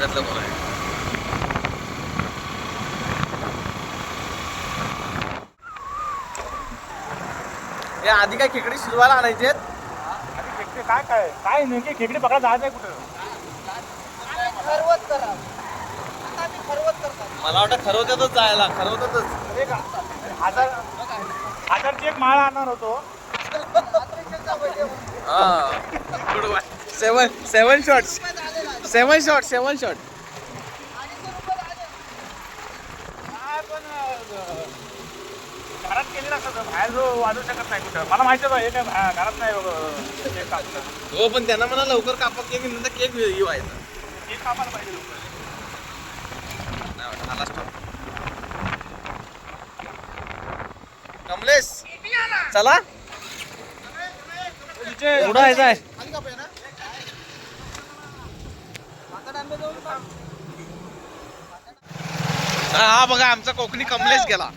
कोपऱ्यातलं कोण आहे? हे आधी काय खेकडी शिजवायला आणायचे? काय काय काय नेमकी खेकडी पकडा जायचं आहे कुठं? मला वाटतं खरवत्यातच जायला, खरवत्यातच. हजारची एक माळ आणणार होतो. सेवन शॉट. घरात केलेला असतं बाहेर जो वाजू शकत नाही कुठं. मला माहिती आहे हे काय घरात नाही केक कापलं. हो पण त्यांना म्हणा लवकर कापा केक, नंतर केक व्हायचा. केक कापायला पाहिजे लवकर. कमलेश चला कुठं आहे जाय? हा बघा आमचा कोकणी कमलेश गेला.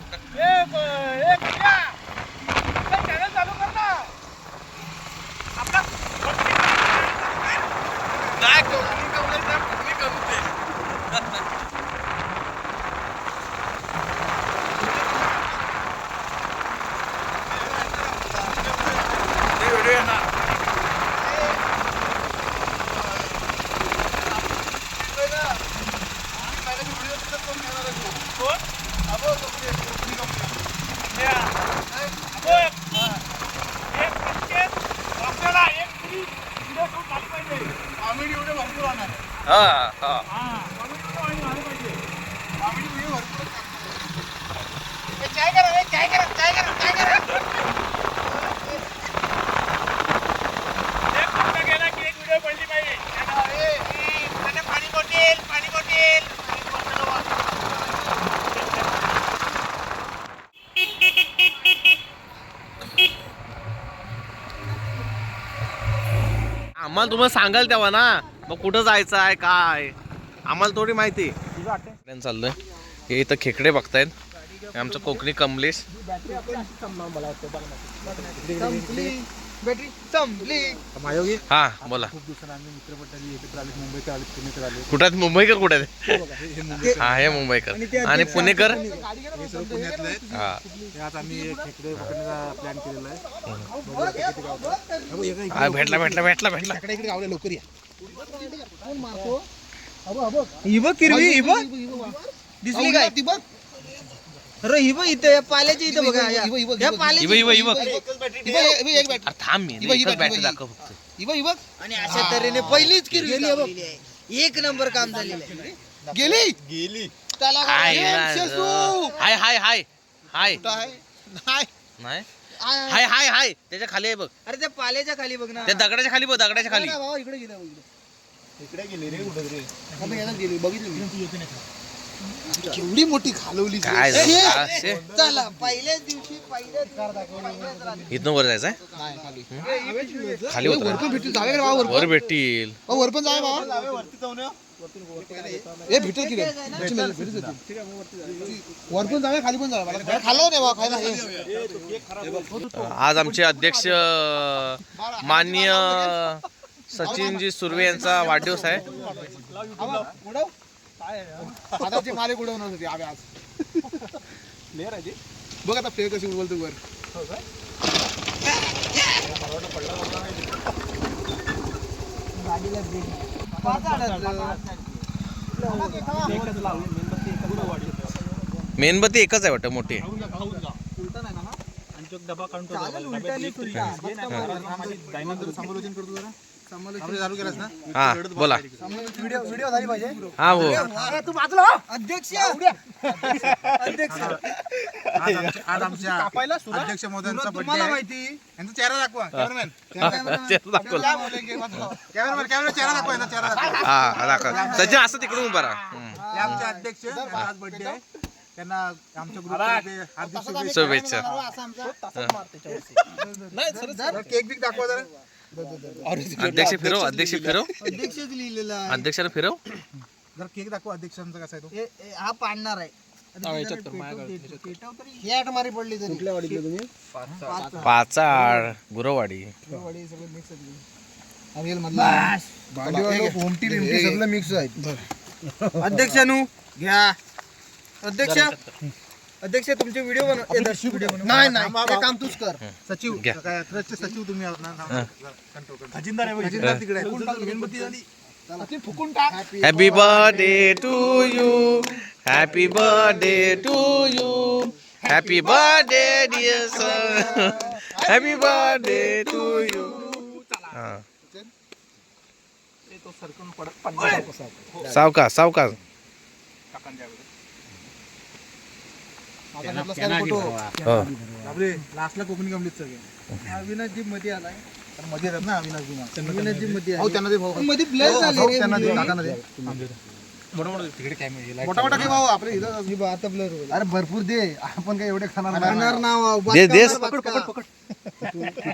काय कोकणी कमलेश नाही, कोकणी कमलेश. आम्हाला तुम्हाला सांगाल तेव्हा ना मग कुठं जायचं आहे काय आम्हाला थोडी माहिती. चाललोय हे इथं खेकडे बघतायत. आमचं कोकणी कमलेश. हा बोला. कुठे आहेत मुंबईकर? कुठे आहेत? हा हे मुंबईकर आणि पुणेकर. हा भेटला लवकर या. दिसली काय? अरे ही बघ इथं पाल्याची इथं बघा. थांब मी एकच बॅटरी दाखव फक्त. आणि अशा तऱ्हेने पहिलीच किरवी एक नंबर काम झालेलं आहे. गेली हाय नाही हाय हाय हाय त्याच्या खाली आहे बघ. अरे त्या पाल्याच्या खाली बघ ना. त्या दगडाच्या खाली बघ. दगडाच्या खाली इकडे गेले रे. कुठे गेली बघितली केवढी मोठी घालवली. काय चला पहिल्याच दिवशी इथनं वर जायचंय. खाली वर भेटतील. वर पण जाय बाबा. भेटेल की वर पण जाऊया खाली पण जाऊया. खाल्लं नाही बाबा खायला. आज आमचे अध्यक्ष माननीय सचिनजी सुर्वे यांचा वाढदिवस आहे. आता मालिक उडवणार होती आज. प्लेअर आहे बघ आता प्लेअर कशी उडवल तू वर. मेणबत्ती एकच आहे वाटतं मोठी. डबा काढून समालोचन करतो जरा. चालू केलास ना. हा बोला. व्हिडिओ झाली पाहिजे. हा हो तू बाजूला अध्यक्ष. आज आमच्या अध्यक्ष महोदयांचा बर्थडे आहे. माहिती यांचा चेहरा दाखवा. कॅमेरामॅन चेहरा दाखवा यांचा चेहरा दाखवा. सचिन असं तिकडून उभा राहा. हे आमचे अध्यक्ष आज बर्थडे आहे. त्यांना आमच्या ग्रुपतर्फे हार्दिक शुभेच्छा. केक बिक दाखवा जरा. अध्यक्ष फिरव. अध्यक्षच लिहिलेला अध्यक्षाला फिरव. जर केक दाखवा अध्यक्षांचा कसा आहे तो. हा पाडणार आहे. मारी पडली तरी. कुठल्या वाडीतले तुम्ही? पाचाड गुरवाडी. मिक्स आहे. अध्यक्षानु घ्या. अध्यक्ष तुमचे व्हिडिओ बनव. नाही नाही ते काम तूच कर. सचिव घ्या. काय ट्रस्टचे सचिव तुम्ही आहात ना. खजिनदार आहे बघ. खजिनदार तिकडे आहे. फुकून टाक, मेणबत्ती झाली. सचिन फुकून टाक. Happy birthday to you. Happy birthday to you. Happy birthday dear sir. Happy birthday to you. तो सरकून पडत 50 कसा आहे. सावकाश सावकाश. काकांच्या अगोदर. आता घेतलास का रे फोटो? हो. बापरे, लास्टला कोकणी कमलीत सगळे. अविनाश जी मध्ये आलाय. तर मध्ये येतात ना अविनाश गुमा. अविनाश जी मध्ये भाऊ त्यांना दे भाऊ. मध्ये ब्लर झाले भाऊ रे. त्यांना दे, काकांना दे. मोठा मोठा तिकडे कॅमेरा मोठा मोठा घे भाऊ आपले इथं. ही बा आता ब्लर होईल. अरे भरपूर दे, आपण काय एवढे खाणार खाणार नाही. नाव दे, दे. आता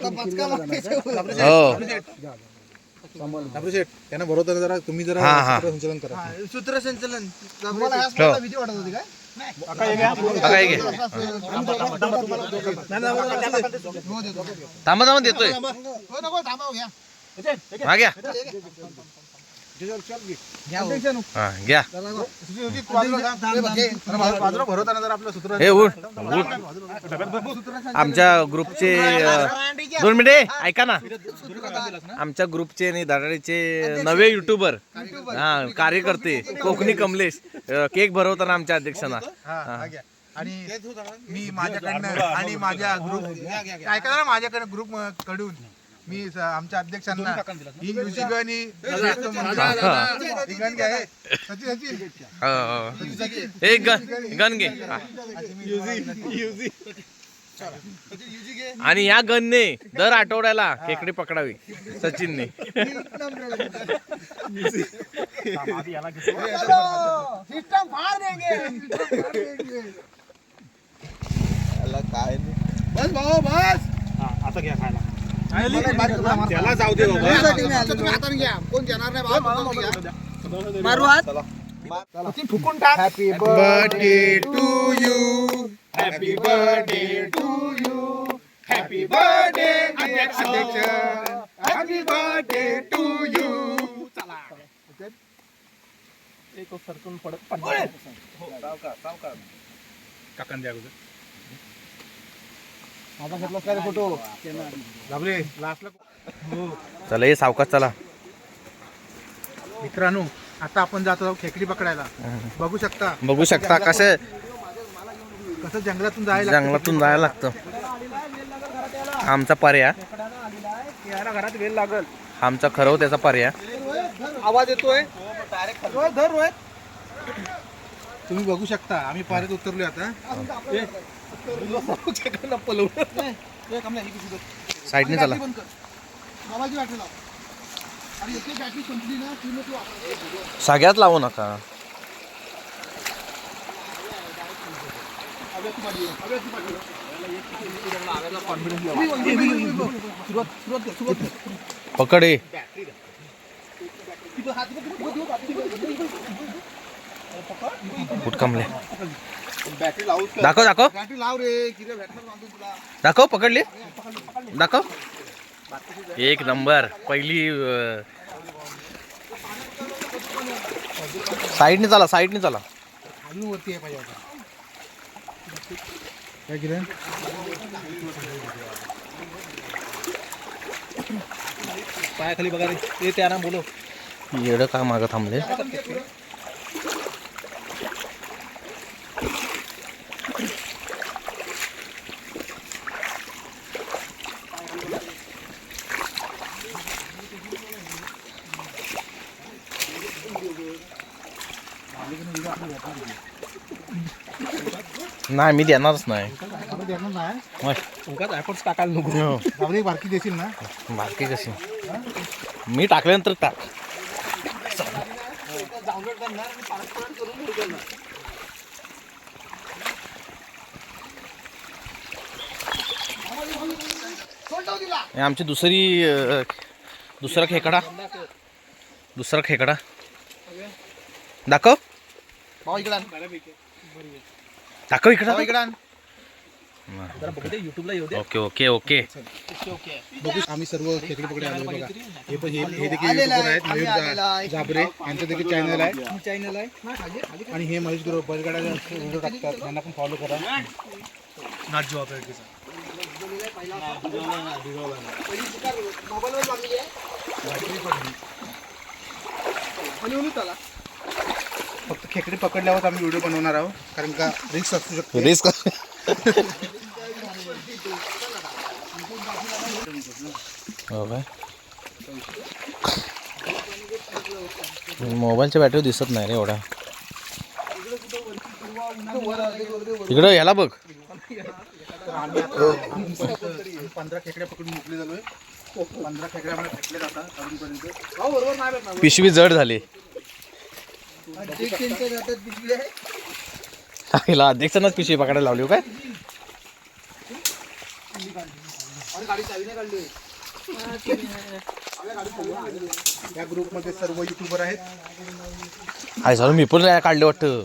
पचका मागायचं. हो. बापरे शेठ, त्यांना भरवतं जरा तुम्ही जरा हा, हा. सूत्रसंचालन करा. सूत्रसंचलन. तुम्हाला ह्या स्पॉटला भीती वाटत होती काय? आता काय घे. थांबा थांबा देतोय. हो, नको थांबा, घ्या. हा घ्या. अध्यक्षानु. हा घ्या. तुझी होती बाजूला जा. हे बघ, घे. जरा बाजूला भरवताना जरा आपलं सूत्र. हे उठ आमच्या ग्रुपचे 2 मिनिटे ऐका ना. आमच्या ग्रुपचे आणि दादाडीचे नवे युट्यूबर कार्यकर्ते कोकणी कमलेश केक भरवताना आमच्या अध्यक्षांना. हा, घ्या. आणि मी माझ्याकडनं आणि माझ्या ग्रुप ऐका ना, माझ्याकडे ग्रुप कडून मी आमच्या अध्यक्षांना ही युजी गण ही ही गण घ्या. हे. सचिन, सचिन. एक गन घे. आणि या गनने दर आठवड्याला खेकडे पकडावी सचिनने. बस भाऊ बस. आता घ्या खायला. त्याला जाऊ दे बाबा. तुम्ही हाताने घ्या. कोण घेणार नाही बाबा. मारू हात. सचिन फुकून टाक. Happy birthday to you. Happy birthday to you. Happy birthday अध्यक्ष. Happy birthday to you. एक सरकून पडत 50. काकांच्या अगोदर. माझा घेतलास का रे फोटो? बापरे, लास्टला. चला ये सावकाश चला. मित्रांनो, आता आपण जातो आहोत खेकडी पकडायला. बघू शकता कसं कसं जंगलातून जायला जंगलातून जायला लागतं. आमचा पर्याय याला घरात वेळ लागल. आमचा खरं त्याचा पर्याय. आवाज येतोय. धर रोहित. तुम्ही बघू शकता आम्ही पाण्यात उतरलोय आता. साईडने चला. सगळ्यात लावू नका. पकडे कुठ कमले. दाखव दाखव दाखव. पकडली दाखव. एक नंबर. पहिली साईडने चला. साईडने चला. वरती आहे पाहिजे काय किरण. पायाखाली बघा रे. ते त्यांना बोलव. येडं का मागं थांबले. नाही मी देणारच नाही. उगाच एफर्ट्स टाकायला नको. बाबरी बारकी देशील ना. बाकी कशी मी टाकल्यानंतर टाक. हे आमची दुसरा खेकडा. दाखव. भाऊ इकडे दाखव इकडं. इकडे ओके ओके ओके. बघू आम्ही सर्व खेकडे पकडे आलोय बघा. हे पण हे देखील युट्यूबर आहेत मयूर जाबरे यांचं देखील चॅनल आहे. आणि हे महेश गुरु बैलगाडा व्हिडिओ टाकतात त्यांना पण फॉलो करा. फक्त खेकडे पकडल्यावर आम्ही व्हिडिओ बनवणार आहोत कारण का रिस्क असू शकते. रिस्क मोबाईलच्या बॅटरी दिसत नाही रे एवढा. इकडं याला बघ. 15 खेकड्या पकडून मोकळे झालोय. 15 खेकड्या आम्हाला भेटले जातात अजूनपर्यंत. पिशवी जड झाली. हिला अध्यक्षांनाच पिशवी पकडायला लावली काय. या ग्रुपमध्ये सर्व युट्यूबर आहेत. आहे झालं मी पण काढले वाटतं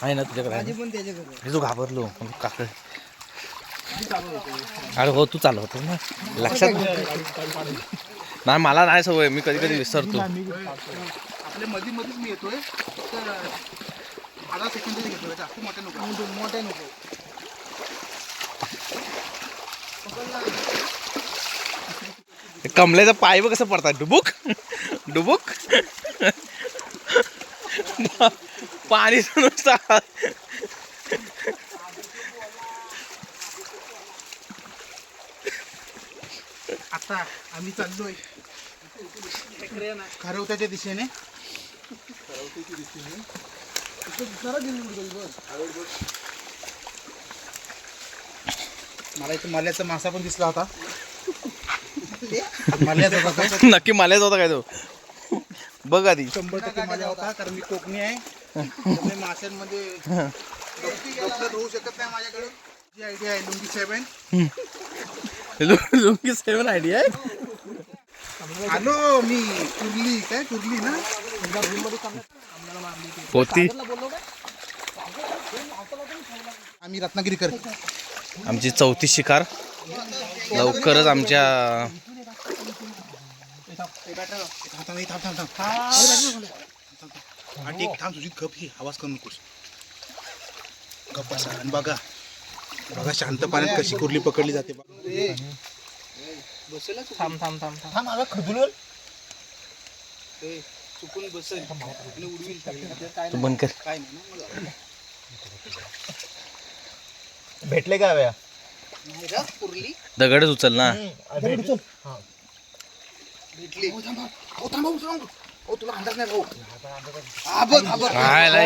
आहे ना तुझ्याकडे. हे तू घाबरलो काकड. अरे हो तू चालवतो ना लक्षात नाही. मला नाही सवय मी कधी कधी विसरतो. आपल्या मधीच मी येतोय. 10 सेकंद घेतोय जास्त मोठे नको. कमलेचा पाय बघ कसं पडतात. डुबुक डुबुक पाणी नुसतं. आता आम्ही चाललोय खारवत्याच्या दिशेने. मला इथे माल्याचा मासा पण दिसला होता. नक्की माल्याचा होता काय तो बघ आधी. 100% माल्या होता कारण मी कोकणी आहे. त्यामुळे माशांमध्ये गफलत होऊ शकत नाही माझ्याकडे. जी आयडिया आहे लुंगी 7. लुंगी 7 आयडिया आहे. आलो मी कुर्ली ना होती. आम्ही रत्नागिरी करतो. आमची 4थी शिकार लवकरच आमच्या. थांब तुझी गप ही आवाज करू नकोस. गप बसा आणि बघा शांत पाण्यात कशी कुर्ली पकडली जाते. चुकून बसेल तू बंद कर. काय नाही भेटले का व्या कुर्ली दगडच उचल ना. भेटली. तुला अंदाज नाही भाऊ.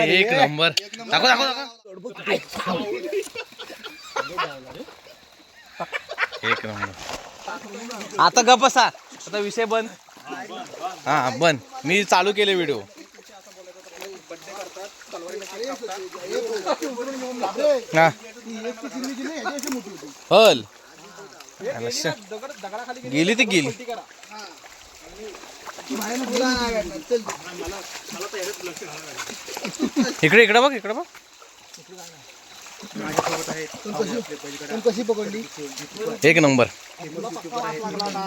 एक नंबर. दाखव एक नंबर. आता गप बसा. आता विषय बंद. हा बंद. मी चालू केले व्हिडिओ. हा हल गेली ती गेली. इकडे बघ इकडे बघ. कशी पकडली. एक नंबर.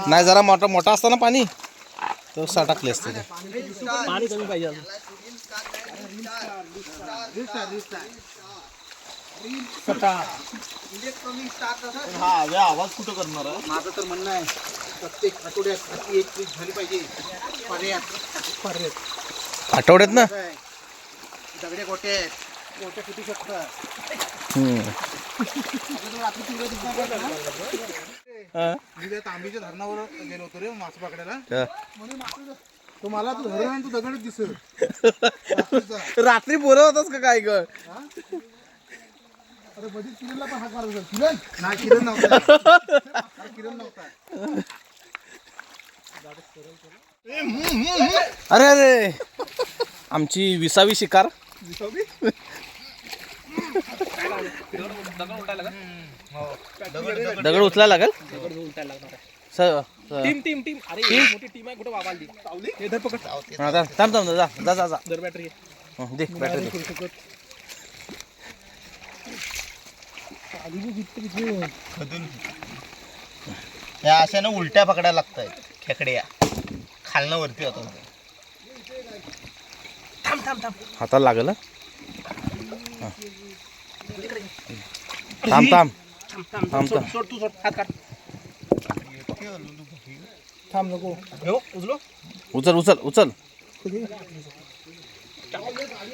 नाही जरा मोठा असता ना पाणी तो टाकले असते. पाणी कमी पाहिजे. आवाज कुठं करणार. माझं तर म्हणणं आहे प्रत्येक आठवड्यात एक ट्रिप झाली पाहिजे. आठवड्यात ना दगडे गोटे फुटू शकतात. तांबीच्या धरणावर गेलो होतो रे मासे पकडायला. तो मला तू धरण आणि तू दगडच दिसत. रात्री बोलत होतास का काय ग. अरे बधी किरणला पण हाक मारत होता. नाही किरण नव्हता. अरे आमची 20वी शिकार. दगड उचलायला लागेल. टीम अरे मोठी टीम आहे. कुठे वावाली थांब जा दर बॅटरी दे बॅटरी. या अशाने उलट्या पकडायला लागतायत खेकड्या खालनं वरती होतात. हाताला लागल हा. थांब थांब थांब थांब सोड तू सोड हात काढ. थांब नको हो उचलो उचल उचल उचल.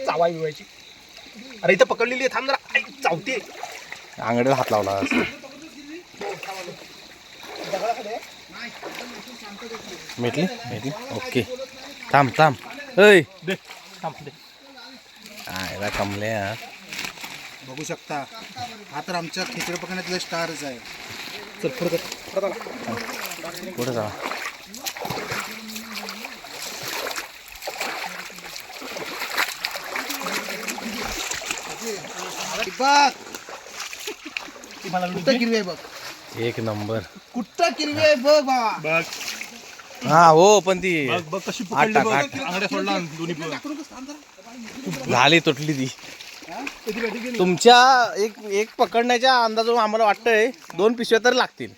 चावाई बिवायची. अरे इथं पकडलेली आहे थांब जरा. आई, चावते. आंगडीला हात लावला. भेटली भेटली ओके. थांब थांब ऐ दे थांब दे. आयला कमल्या. बघू शकता हा तर आमच्या खेकडे पकडण्यातला स्टारच आहे. चल पुढे कर. परत आला. पुढे जा. बघ ती मला व्हिडिओ कुठं किरवी आहे बघ. एक नंबर. कुठं किरवी आहे बघ बाबा. बघ हा हो पण ती बघ बघ कशी आठ पकडली टाक, बघ. आठ टाक. आंगड्या सोडला दोन्ही पण. झाली तुटली ती. तुमच्या एक पकडण्याच्या अंदाजावर आम्हाला वाटतंय 2 पिशव्या तर लागतील.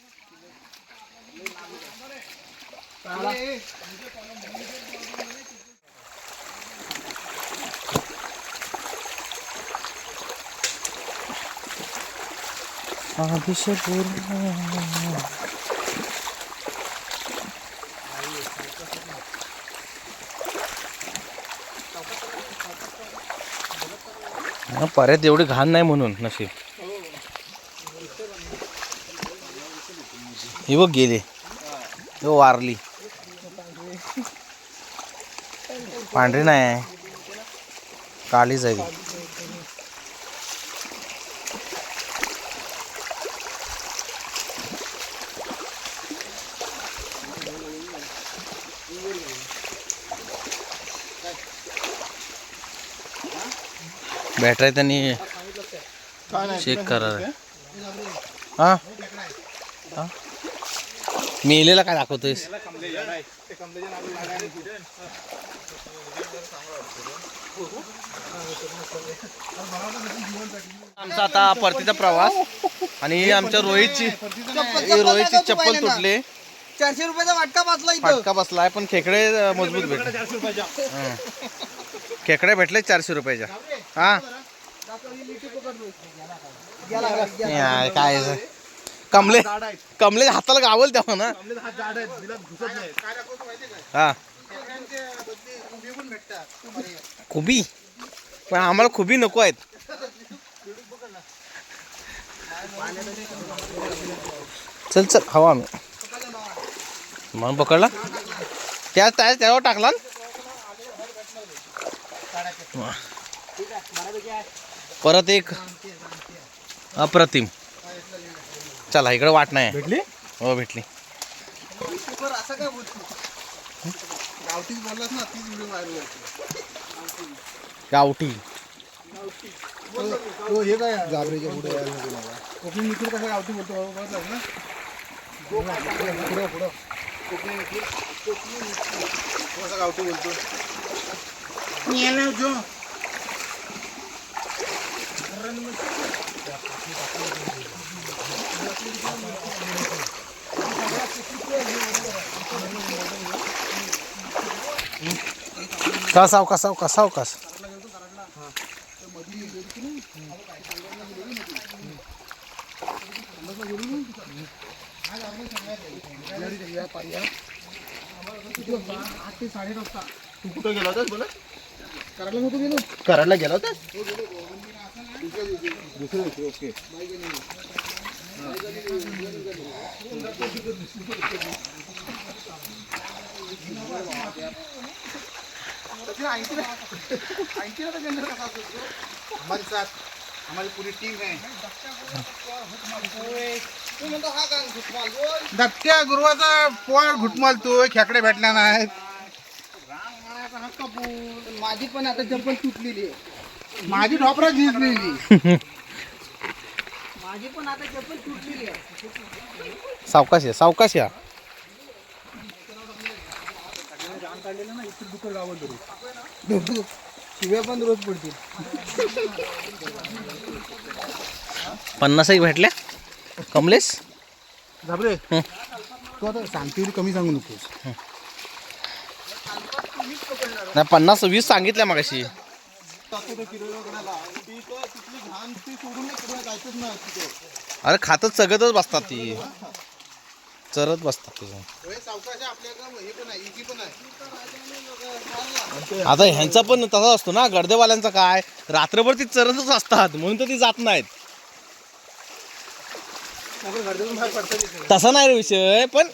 परत एवढी घाण नाही म्हणून नशीब. ही बघ गेली. हो वारली. पांढरी नाही काळीच आहे ती. बॅटरी त्यांनी चेक करा. हा हा मेलेला काय दाखवतोयस. आमचा आता परतीचा प्रवास आणि आमच्या रोहितची चप्पल तुटले. 400 रुपयाचा वाटका वाचला इथं. फाटका बसलाय पण खेकडे मजबूत भेटले. 400 रुपयाच्या. खेकडे भेटले 400 रुपयाच्या. हा यार, काय आहे? कमले हाताला गावल तेव्हा ना. हात जाड आहेत, बिलात घुसत नाही. हा खुबी पण आम्हाला खुबी नको आहेत. चल चल हवा आम्ही म्हणून पकडला. त्यावर टाकला. परत एक अप्रतिम. चला इकडे वाट नाही. भेटली हो भेटली. असं काय बोलतो गावठीच बोललास ना तीच व्हिडिओ व्हायरल होती. गावठी तो हे काय जाबरेच्या पुढे यायला नको मला. कोकणी मित्र कसं गावठी बोलतो बाबा बघ ना. पुढं पुढं कोकणी मित्र कसं गावठी बोलतो. जो कसाव तू कुठं गेला होतास बोला. कराडला गेला होता. दुसरे ओके. हमारे साथ हमारी पूरी टीम है. दत्त्या गुरुवाचा पोळ घुटमालतोय. खेकडे भेटल्या नाहीत. माझी पण आता चप्पल तुटलेली आहे. माझी ढोपरा झिजलेली. माझी पण आता चप्पल तुटलेली आहे. सावकाश या. शिव्या पण रोज पडतील. 50 भेटल्या कमलेश. झाबरे हं. तू आता सांगते कमी सांगू नकोस. नाही 50-20 सांगितल्या मगाशी. अरे खातच सगळंच बसतात ती, चरत बसतात तुझं. आता ह्यांचा पण तसा असतो ना, गर्देवाल्यांचा काय रात्रभर ती चरतच असतात म्हणून तर ती जात नाहीत. तसा नाही रे विषय, पण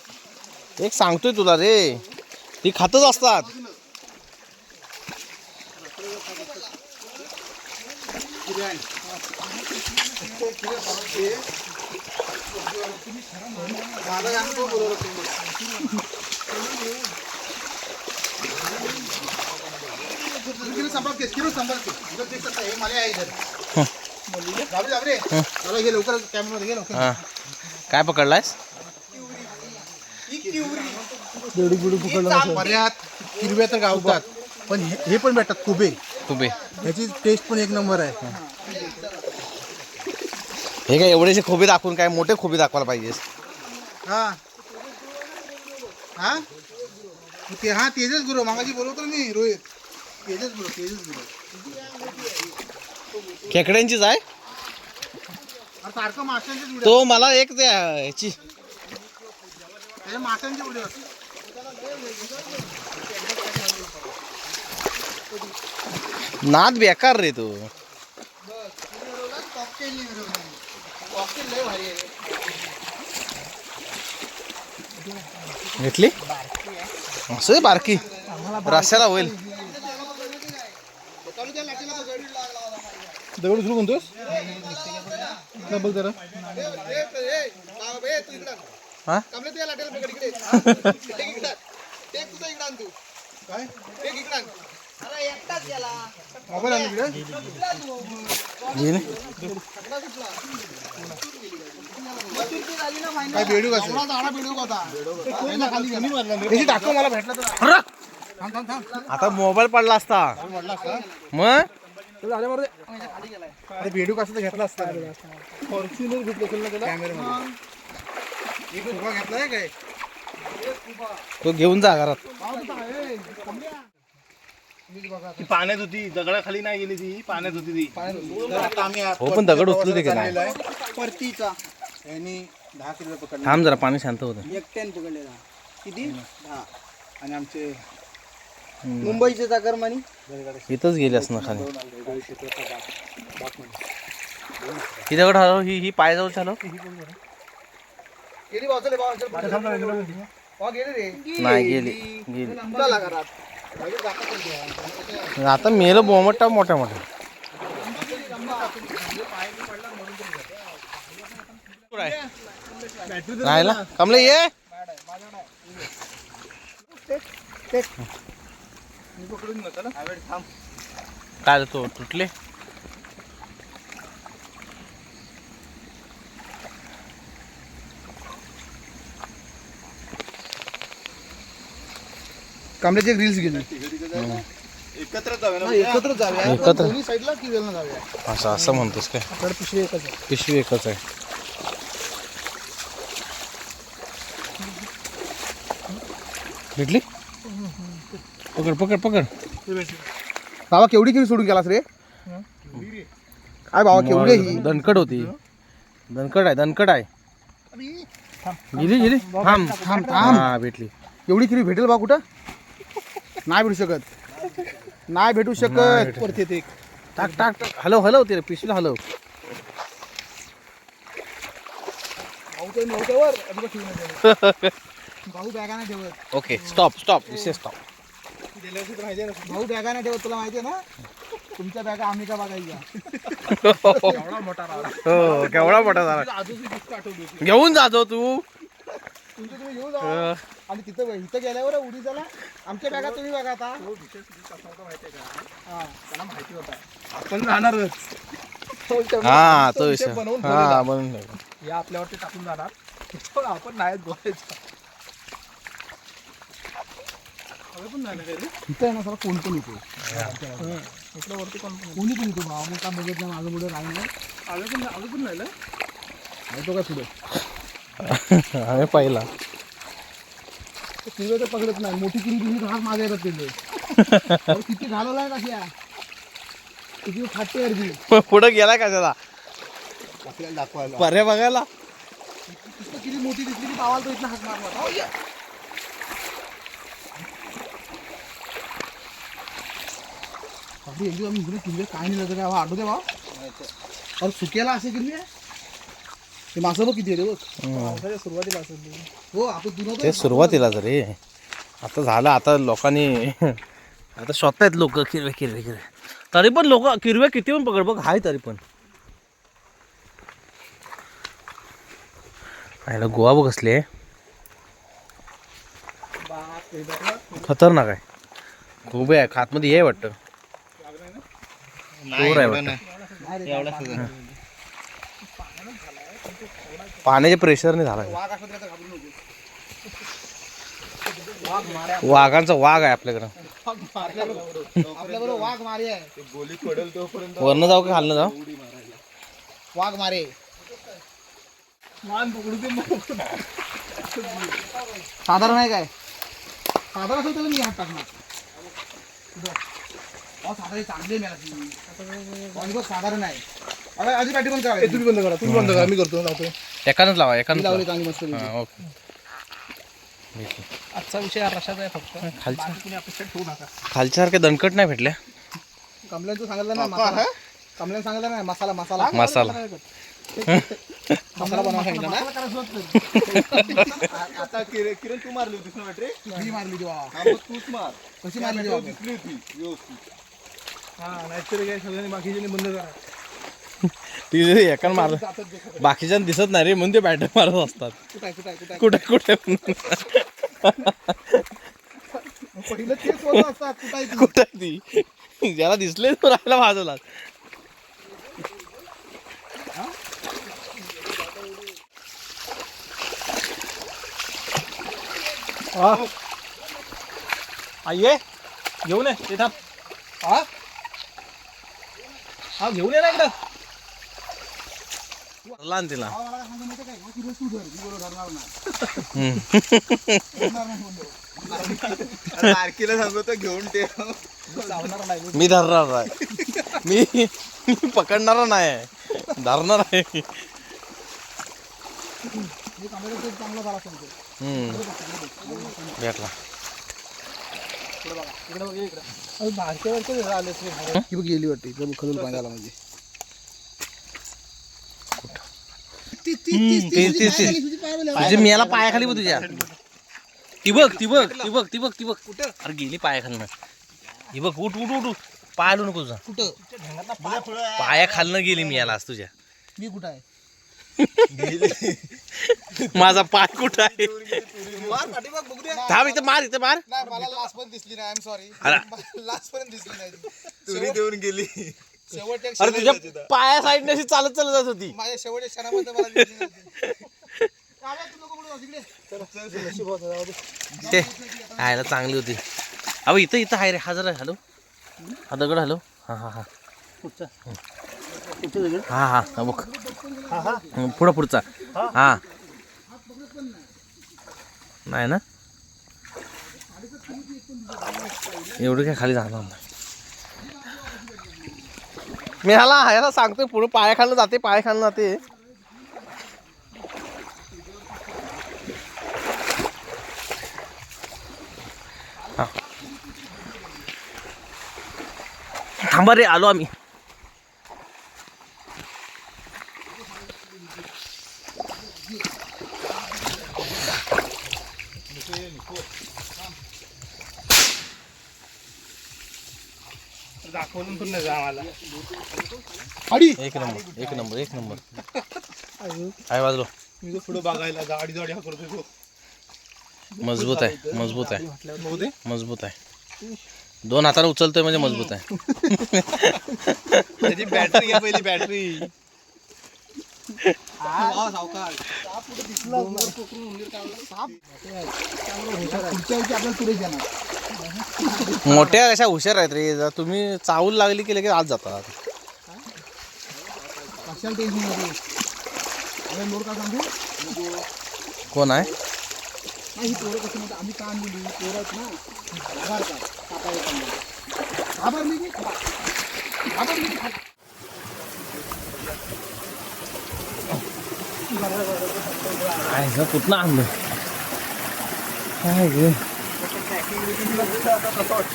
एक सांगतोय तुला रे, ती खातच असतात. हा. काय पकडलायस? पर्यात हिरव्या तर गावतात, पण हे पण भेटतात कुबे. कुबे ह्याची टेस्ट पण एक नंबर आहे. हे काय एवढेसे खोबे दाखवून काय मोठे खोबे दाखवायला पाहिजेस. हा हा ते हा तेजस गुरु मागाशी बोलवतो मी रोहित. तेजस गुरु खेकड्यांचीच आहे अरे सारखं माशांचेच व्हिडिओ, तो. मला एक त्या ह्याची त्याच्या माशांचे व्हिडिओ. नाद बेकार रे तो. घेतली असं बारकी रस्त्याला होईल. दगड उचलू म्हणतोस बघ जरा. हा काय अरे एकटाच गेला. मोबाईल आणून इकडे. घे ना. काय बेडूक असेल. त्याची टाकू मला भेटला तर. अरे, थांब थांब थांब. आता मोबाईल पडला असता वाढला असता. मग. अरे बेडूक असं तर घेतला असता. फॉर्च्युनर घेतलं असेल ना त्याला कॅमेरा. एक उभा घेतलाय काय तो घेऊन जा घरात. ती पाण्यात होती, दगडाखाली नाही गेली ती, पाण्यात होती ती. तर आता आम्ही हो पण दगड उचलू दे का नाही. चाललेलो आहे. परतीचा यांनी 10 किलो पकडले थांब जरा, पाणी शांत होतं. एकट्यान पकडलेला. किती? 10. आणि आमचे मुंबईचे चाकरमानी इथंच गेली असणार खाली. ही दगड हलव, ही पाय जवळ चालव. गेली वाचले गेली रे. नाही गेली गेली. चला घरात. आता मेलं बोमटा मोठ्या मोठ्या. राहिला कमले ये. काय तो तुटले. कांबळ्याची रील्स गेली. एकत्र जाऊया एकत्र जाऊया. एकत्र. दोन्ही साईडला किवेलना जाऊया. असं म्हणतोस काय. तर पिशवी एकच आहे. पिशवी एकच आहे. भेटली. पकड पकड पकड. बाबा केवढी किरी सोडून गेलास रे. काय बाबा केवढी ही. दणकट होती. दणकट आहे दणकट आहे. गेली गेली. थांब थांब थांब. हा भेटली. एवढी किरी भेटेल बा कुठं. नाही भेटू शकत. नाही भेटू शकत. वरती ते टाक टाक टाक. हलव हलव ते पिशवीला हलव. भाऊ बॅगा नाही ठेवत. ओके स्टॉप स्टॉप विषय स्टॉप. भाऊ बॅगा नाही ठेवत तुला माहितीये ना. तुमच्या बॅगा आम्ही का बघायच्या. हो केवढा मोठा झाला. घेऊन जातो तू. तुमचं तुम्ही घेऊ जा. आणि तिथं इथं गेल्यावर उडी झाला. आमच्या बॅगा तुम्ही बघा आता. हा त्यांना माहिती होता आपण राहणारच. हा तो विषय विषय. बनवून हा बनवून ठेवला. या आपल्यावरती टाकून जाणार. आपण नाहीत बोलायचं. इथं आहे ना सगळं कोण पण येतो. इकडे वरती कोण कोणी पण येतो भावा मग का बघत नाही माझं पुढे राहील आलं पण राहिलं तो काय पुढे आम्ही पाहिला किल्ले तर पकडत नाही मोठी किल्ली तुझी घास माझ्या येतात किल्ले किती घालवलाय कशा किती फाटते अर्धी पुढे गेला का त्याला आपल्याला दाखवायला पर्या बघायला किती मोठी दिसली की पावाल तो इथला हात मारला अगदी एकदम आम्ही इकडे किल्ले काय नाही लागत काय आठवते भाव अरे सुक्याला असे किल्ले ते मासं बघ किती आहे रे बघ पावसाच्या सुरुवातीला असेल हो आपण जुनं ते सुरुवातीला रे आता झालं आता लोकांनी आता शोधतायत लोक किरवे किरवे किरवे तरी पण लोक किरवे किती पण पकड बघ हाय तरी पण आयला गोवा बघ असले खतरनाक आहे खूप आहे खातमध्ये हे वाटतं चोर आहे वाटतं पाण्याच्या प्रेशरने झाला वाघांचा वाघ आहे आपल्याकडं आपल्याबरोबर वाघ मारे आहे वरनं जाऊ का खालनं जाऊ वाघ मारे साधारण आहे काय साधारण असेल तर मी हात टाकणार साधारण चांगले मिळाली साधारण आहे अरे आधी पाठी पण करा तुम्ही बंद करा तुम्ही बंद करा मी करतो जातो एकानंच लावा एकानंच लावली लावा. चांगली मस्त हा, ओके आजचा विषय रशाचा आहे फक्त खालच्या तुम्ही अपेक्षा ठेवू नका खालच्यासारख्या दणकट नाही भेटल्या कमल्यांचं सांगितलं ना मसाला कमल्यानं सांगितलं ना मसाला मसाला मसाला मसाला बनवा सांगितलं ना आता किरण तू मारली होतीस ना वाटरे मी मारली ती बाबा हा, मग तूच मार कशी मारली ती बाबा? दिसली होती व्यवस्थित हा नाहीतर काय सगळ्यांनी बाकीच्यांनी बंद करा ती एकान मार बाकीच्या दिसत नाही रे म्हणून ते बॅटर मारत असतात कुठे कुठे कुठे कुठे कुठे पहिलं तेच होत असतात कुठे कुठे ती ज्याला दिसले तो राहायला बाजूला ये घेऊन ये ते थांब हा हा घेऊन ये ना इकडं लहान तिला तारखेला सांगतो घेऊन ते मी धरणार आहे मी पकडणार नाही धरणार आहे चांगला झाला सांगतो भेटला ही बघ गेली वाटते इकडे खलून पाणी आला म्हणजे तुझे मियाला पायाखाली बघ तुझ्या ती बघ ती बघ ती बघ ती बघ ती बघ कुठं अरे गेली पायाखालनं ही बघ उठ उठ उठ उठ पायालू नको तुझा कुठं पाया खालनं गेली मियाला आज तुझ्या मी कुठं आहे माझा पाय कुठं आहे मार पाठीमाग बघू दे थांब इथं मार इथं मार नाही मला लास्ट पण दिसली नाही आय एम सॉरी अरे. लास्ट पर्यंत दिसली नाही तुरी देऊन गेली शेवटच्या अरे तुझ्या पाया साईडने अशी चालत चालत जात होती माझ्या शेवटच्या क्षणामध्ये मला दिसली नव्हती. काव्या, तू नको बोलू तिकडे. ते आयला चांगली होती अहो इथं इथं आहे रे हा जरा हॅलो हा दगड हॅलो हा हा हा हा हा हा बघ पुढं पुढचा हा नाही ना एवढं काय खाली जाणार नाही मी ह्याला सांगतोय पुढे पाया खालनं जाते पाया खालनं जाते थांबा रे आलो आम्ही दाखवून पण नाही जा आम्हाला एक नंबर एक नंबर एक नंबर आहे वाजलो मी पुढे बघायला गाडी जाडी हा करतो तो मजबूत आहे मजबूत आहे मजबूत आहे दोन हाताने उचलतोय म्हणजे मजबूत आहे त्याची बॅटरी घे पहिली बॅटरी पुढच्या वेळी आपल्याला पुढे जाणार. मोठ्या अशा हुशार आहेत रे, जर तुम्ही चावूल लागली की लगेच आज जातात. कशाला टेन्शन नको. अरे लोड का सांगू कोण आहे? नाही ही पोरं कसं म्हणतात आम्ही का आणलेली पोरं आहेत ना आभार का कापायला चांगलं घाबरली की घाबरली की कुठनं आणलं काय गे?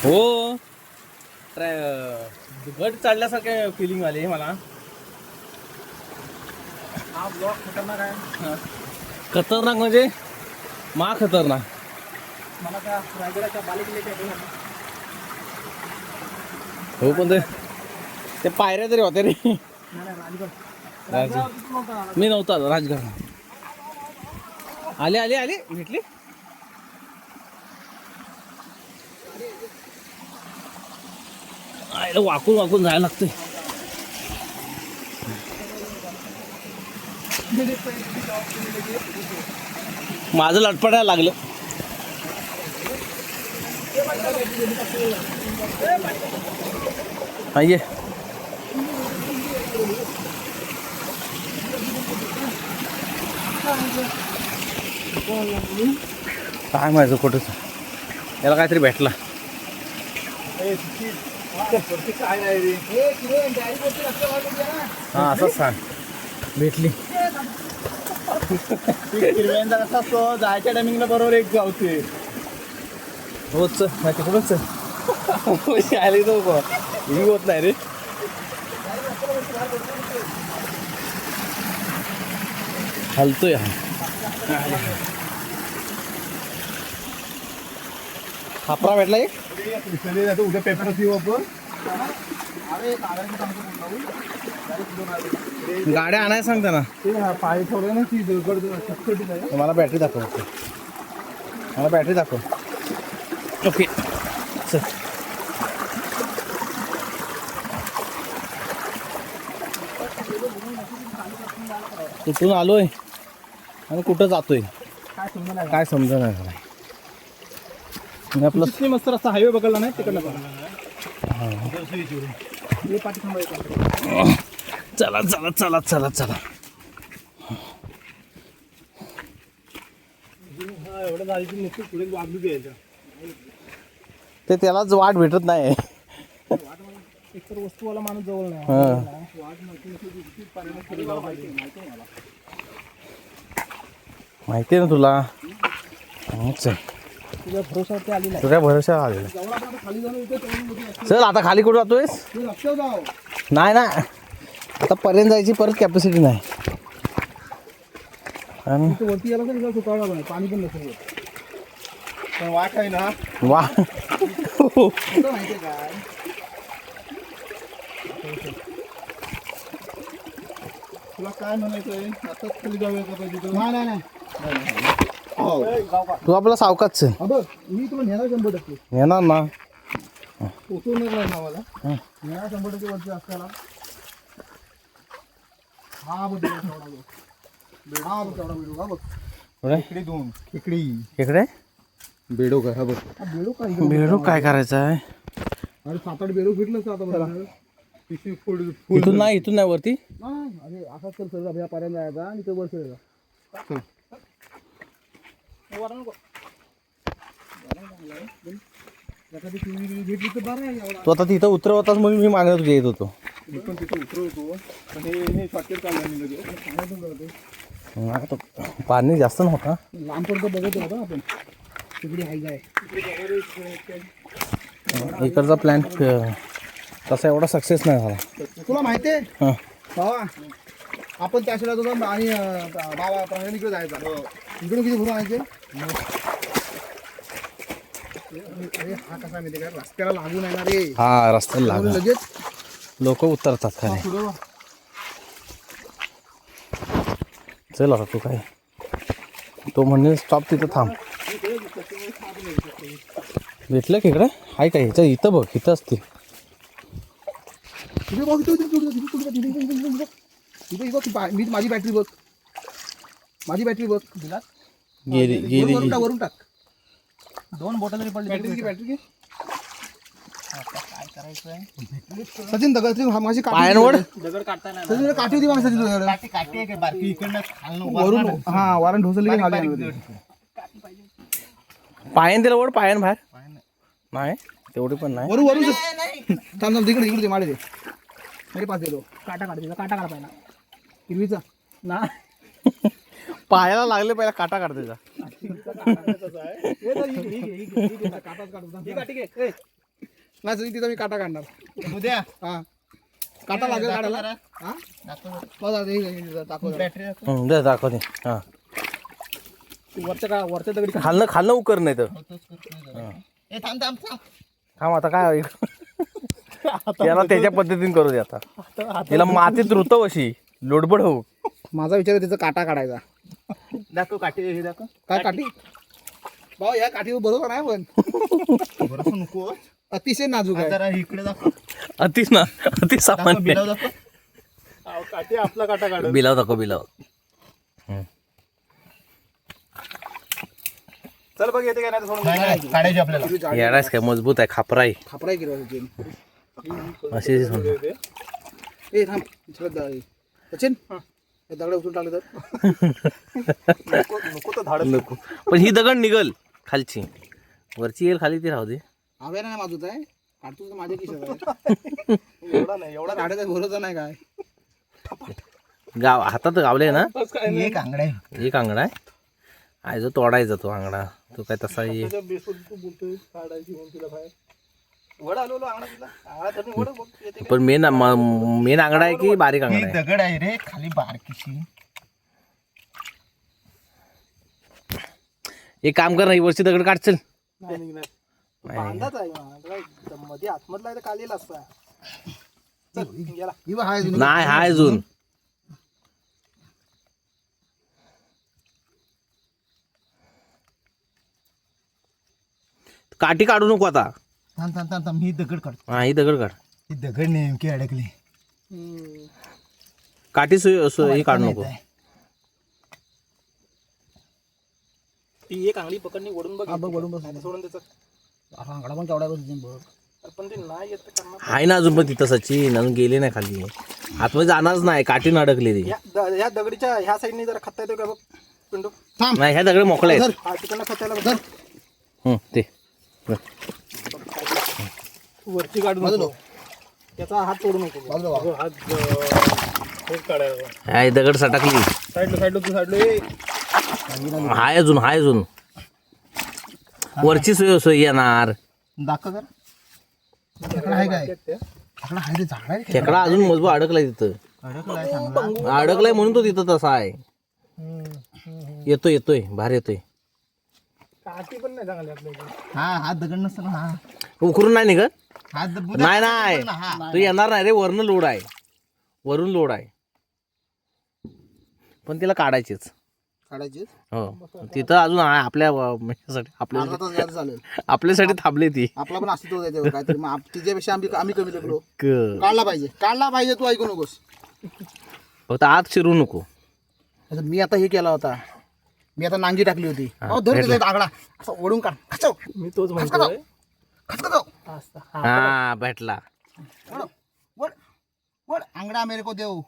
हो गट चढल्यासारखे फिलिंग आली मला. हा ब्लॉक खतरनाक आहे. खतरनाक म्हणजे मा खतरनाक. मला त्या रायगडाच्या बालेकिल्ल्याच्या हो पण ते पायऱ्या तरी होत्या रे. मी नव्हता राजगड. आले आले आले भेटली. आयला वाकून वाकून जायला लागतंय. माझं लटपटायला लागलं. ये काय माहिती कुठं याला काहीतरी भेटला. हा असंच सांग भेटली. कसा असतो जायच्या टायमिंगला बरोबर एक गावते. होच माहिती कुठंच आली तो ही होत नाही रे. हलतोय हा. खापरा भेटला एक. उद्या पेपर देऊ आपण. गाड्या आणायला सांगता ना. ते पाय ठेवलं ना ती चटकटीच आहे. मला बॅटरी दाखव. मला बॅटरी दाखव. ओके चल. कुठून आलोय आणि कुठं जातोय काय समजा नाही. आपलं मस्त रस्ता हायवे बघायला नाही तिकडनं पाठी थांबायचं. चला चला चला चला चला. एवढं झाली की नुसतं पुढे वागू द्यायचं. ते त्यालाच वाट भेटत नाही. एकतर वस्तूवाला माणूस जवळ नाही. माहिती आहे ना तुला. चल तुझ्या भरोशावरती आलेला आहे. तुझ्या भरोशा आलेला. जेवढा आपण खाली जाणं होतं चल आता खाली कुठं जातोयस? लक्ष जाऊ. नाही ना आता पर्यंत जायची परत कॅपॅसिटी नाही. आणि वरती यायला तर सुकावला नाही पाणी पण नसेल. पण वाट आहे ना वा माहिती आहे काय तुला काय म्हणायचंय आताच खाली जाऊया का पाहिजे. नाही नाही तू आपला सावकाच चल. बघ मी तुला नेणार 100%. येणार ना. पोचवणार नाही ना मला. नेणार 100% वरती असताना. हा बघ तेवढा बघ. हा बघ तेवढा व्हिडिओ. हा बघ पुढे खेकडी 2 खेकडी इकडे बेडो काय. हा बघ बेडो काय बेडूक काय करायचं आहे? अरे 7-8 बेडो फिटलं असतं आता. पिशवी फुल इथून नाही वरती. नाही अरे असा चल सर अभ्या पर्यंत जायचा आणि तो वर चढायचा. घेतली तर बरं आहे. एवढा तू आता तिथं उतरवताच म्हणून मी मागणं तुझ्या येत होतो. मी पण तिथं उतरवतो. हे शॉर्टकट चाललं मी लगेच पाणी पण करतो. आता पाणी जास्त नव्हता. लांब पडतो बघत होता आपण तिकडे हाय जाय. इकडचा प्लॅन तसा एवढा सक्सेस नाही झाला. तुला माहिती आहे हां बाबा आपण त्या शाळेत होतो आणि बाबा प्राण्यांकडे जायचा. इकडून किती भरून आणायचे. अरे हा कसा माहिती का रस्त्याला लागून येणार रे. हा रस्त्याला लागला लगेच लोक उतरतात खाली. पुढं चल आता तू काय तो म्हणजे स्टॉप तिथं थांब. भेटलं की इकडे हाय काय ह्याच्या इथं बघ इथं असतील. इथे बघ मी माझी बॅटरी बघ. माझी बॅटरी बघ. दिला गेली वरून टाक. 2 बोटं तरी पडली. बॅटरी काय करायचंय? सचिन दगड माझी पायांवर दगड काढता नाही. सचिन काठी होती माझी तुझ्याकडे. काठी आहे का बारकी इकडनं खालनं वरून हा वारण ढोसली की खाली आणलं. पायन दिलं वड पायन बाहेर नाही तेवढी पण नाही. वरून थांब तिकडे ते माडे दे. मेरे पास दे दो. काटा काढ पाहिला. हिरवीचा पायाला लागले पहिला काटा काढ त्याचा. नाही तिथं मी काटा काढणार. उद्या हा काटा लागेल काढायला. हा दाखव दे दाखवते. हा वरच्या दगडी खाल्लं उकर नाही तर थांब आता काय त्याला त्याच्या पद्धतीने करू दे. आता त्याला मातीत रुतव अशी लोडबड होऊ. माझा विचार आहे त्याचा काटा काढायचा. दाखव काठी हे दाखव. काय काठी भाऊ या काठीवर बरोबर नाही पण बरोबर नको. अतिशय नाजूक आहे. जरा इकडे दाखव. अति सामान्य बिलाव दाखव. काठी आपला काटा काढ. बिलाव दाखव बिलाव. चल बघ येते काय नाही सोडून काढायची आपल्याला. येडायस काय मजबूत आहे खापराई खापराय केलं अशी ए थांब सचिन दगड उचलून टाकले तर नको तर धाड नको पण ही दगड निघल खालची वरची येईल खाली ती राहू दे. हव्याला नाही माझूच आहे काढतोच माझ्या खिशात आहे. एवढा नाही एवढा काढायचा भरोसा नाही काय. गाव हातात गावले ना. एक आंगडा आहे. एक अंगडा आहे आहे जो तोडायचा तो अंगडा तो काय तसा ये. वड आलो आंगडा तिला आंगडा धरून वड बघ येते. पण मेन अंगडा आहे की बारीक अंगडा आहे. दगड आहे रे खाली बारकीशी. एक काम कर ना ही वरची दगड काढ चल. बांधाच आहे मध्ये आतमधला आहे काढलेला असता. ही बघ, हाय अजून. नाही हाय अजून काठी काढू नको आता. थांब ही दगड काढ. हा ही दगड काढ. ही दगड नेमकी अडकली. काठी ही काढू नको. ती एक आंगडी पकडणी ओढून बघ. हा, बघ वरून बघ. सोडून त्याचं हा, अंगडा पण केवढा बघ बघ. पण ते नाही येत करणार. आहे ना अजून पण तिथं सचिन अजून गेले नाही खाली आतमध्ये जाणारच नाही काठीनं अडकले ती. या दगडीच्या ह्या साईडने जरा खत्ता येतो का बघ पिंडू. नाही ह्या दगड मोकळे आहेत. हा तिकडनं खत्याला बघ. ते वरची काढू नको. त्याचा हात तोडू नको. हात काढायला हाय दगड सटकली. साईडलो हाय अजून वरची सोय येणार. दाखव जरा. आहे काय आपला हाय ते झाड आहे. खेकडा अजून मजबूत अडकलाय तिथं. अडकलाय चांगला. अडकलाय म्हणून तो तिथं तसा आहे. येतोय बाहेर येतोय. काठी पण नाही चांगली आपल्याकडे. हा हात दगड नसतं ना. हा उकरून नाही निघत. हात नाही तू येणार नाही रे. वरून लोड आहे पण तिला काढायचीच. काढायची हो तिथं अजून आहे आपल्यासाठी थांबले ती. आपला पण अस्तित्व आहे त्यावर काहीतरी. मग तिच्यापेक्षा आम्ही कमी लागलो. काढला पाहिजे तू ऐकू नकोस. फक्त आत शिरू नको. आता मी आता हे केला होता. मी आता नांगी टाकली होती. धर आगडा असं ओढून काढ. खचव. मी तोच म्हणतोय. हा भेटला. वड आंगडा मेरे को देऊ.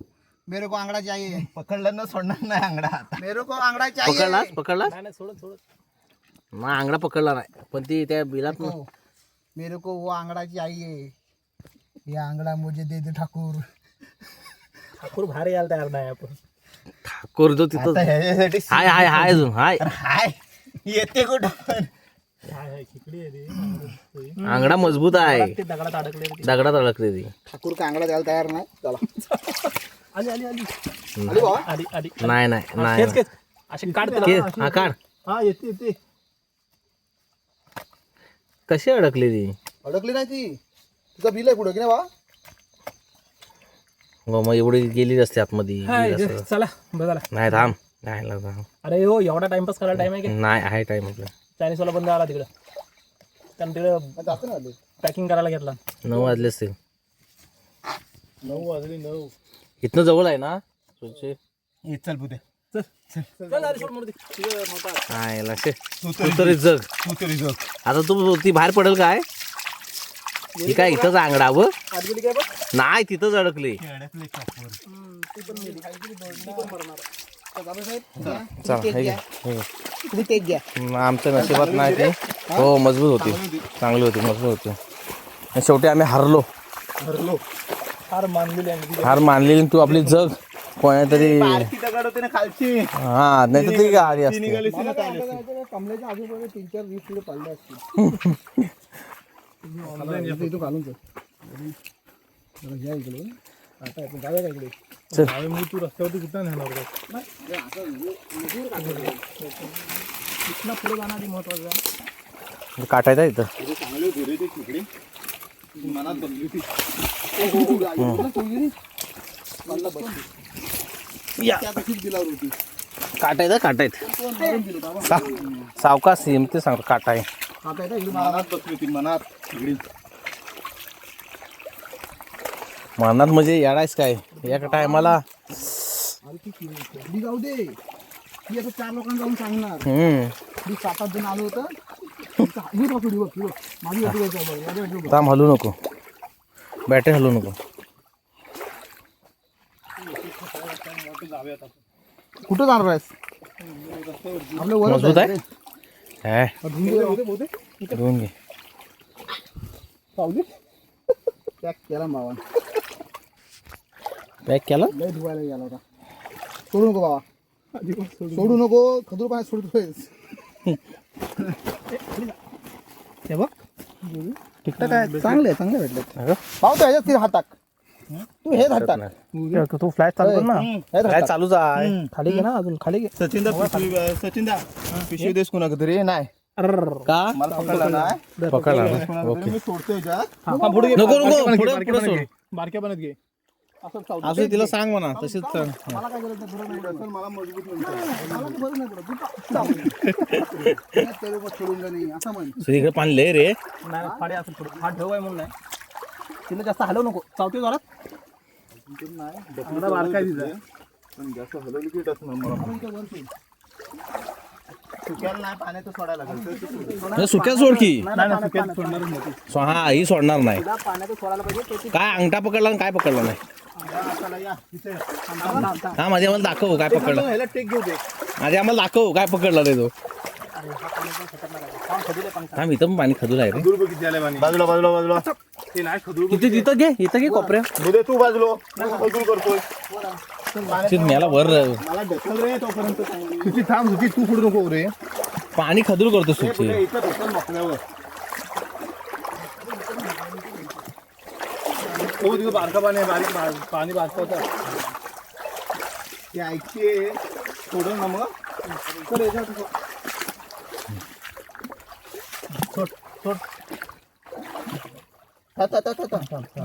मेरे को आंगडा चाहिए. पकडलं न सोडणार नाही आंगडा. मेरे को आंगडा चाहिए. पकडलास नाही सोडत ना अंगडा पकडला नाही पण ती त्या बिलात मेरे को वो आंगडा चाहिए. ये आंगडा मुझे दे दे ठाकूर. ठाकूर बाहेर यायला तयार नाही आपण. ठाकूर जो तिथं ह्याच्यासाठी हाय अजून हाय येते कुठं. खिकडी आहे रे. अंगडा मजबूत आहे. ते दगडात अडकले ती. ठाकूर का आंगडा द्यायला तयार नाही. चला आली आली बाबा. आली नाही अशी काढ त्याला. हा काढ. हा येते. कशी अडकली ती. अडकली नाही ती. तिचा बिल आहे पुढे की नाही बा. मग एवढी गेली असते आतमध्ये. चला बघा. नाही थांब. अरे हो एवढा टाइमपास करायला टाइम आहे की नाही आहे टाइम आपला. चायनीजवाला बंद आला तिकडं. त्यानं तिकडं जातो ना आले. पॅकिंग करायला घेतला. 9 वाजले असतील. 9 वाजले 9. इथनं जवळ आहे ना. तुझे चल बुदे काय लक्ष तू तरी जग तू तरी जग. आता तू ती बाहेर पडेल काय ही काय इथंच आंगडा व नाही तिथंच अडकली चल हे घे, हे घे. तुम्ही तेच घ्या. आमच्या नशिबात नाही ते हो मजबूत होती चांगली होती मजबूत होती आणि शेवटी आम्ही हरलो हार मानलेली हार मानलेली तू आपली जग कोणातरी दगड होते ना खालची हा नाही तर ती गाडी असते कमल्याच्या आजूबाजूला 3-4-20 किलो पडले असतील. इथं घालून चल. जरा घ्या इकडे आता आपण जाऊया का इकडे चल मी तू रस्त्यावरती कुठं नेणार इथनं पुढे जाणार महत्वाचं काटायचा इथं चांगली होती रे ती तिकडे मनात बदली होती दिला होती काटायचं सावकाश सेम ते सांगतो काटा आहे आता येतं इकडे मनात बसली होती मनात तिकडे मनात म्हणजे येडायच काय एका टायमाला अरे ती खेळली जाऊ दे ती आता 4 लोकांना जाऊन सांगणार मी 7-8 जण आलो होतं ही पकडी बघ माझी वाटी थांब हलू नको बॅटरी हलू नको कुठं जाणार आहेस आपलं वर मजबूत आहे काय धुवून धुवून घे पावली पॅक केला मावा पॅक केला लय धुवायला गेला होता सोडू नको बाबा सोडू नको खदूर पाण्यात सोडतोय हे बघ टिकटॉक आहे चांगले भेटले पावतो ह्याच्यात ती हात टाक तू हे हात टाक तू फ्लॅश चालू कर ना काय चालूच आहे खाली घे ना अजून खाली घे सचिनदा पिशवी देस कुणा तरी नाही का मला पकडला नाही पकडला ना? ओके मी सोडतोय ह्याच्यात. नको नको पुढे सोड बारक्या बनत घे असं असू तिला सांग म्हणा तशीच सांग मला काय गरज नाही बरं नाही चल, मला मजबूत नव्हतं. मला तर बरं नाही पडत सोडून नाही असं म्हण इकडे पाणी लय रे नाही फाडे असं थोडं हा ठेवाय म्हणून नाही तिला जास्त हलवू नको चावते जोरात ढकलून बारकाय दिलं पण जास्त हलवली की टच मला सुक्याला नाही पाण्यात सोडायला लागेल सुक्या सोड की सोडणार नाही हा ही सोडणार नाही पाण्यात सोडायला पाहिजे काय अंगठा पकडला आणि काय पकडला नाही हा माझे आम्हाला दाखव काय पकडलं ह्याला टेक घेऊ दे माझे आम्हाला दाखव काय पकडला रे तो हा इथं पण पाणी खदूर आहे रे दूर बघितले आले पाणी बाजूला बाजूला बाजूला ते नाही खदूर तिथे तिथं घे इथं घे कोपऱ्या बुदे तू बाजूलो खदूर करतोय मला वर मला ढकल रे तोपर्यंत सुची थांब सुची तू पुढे नको रे पाणी खदूर करतो सुची इथं ढकल मोकळ्यावर हो तिथं बारका पाणी आहे बारीक पाणी बारकं होतं ते ऐकते सोडून ना मग तर याच्यात सोड सोड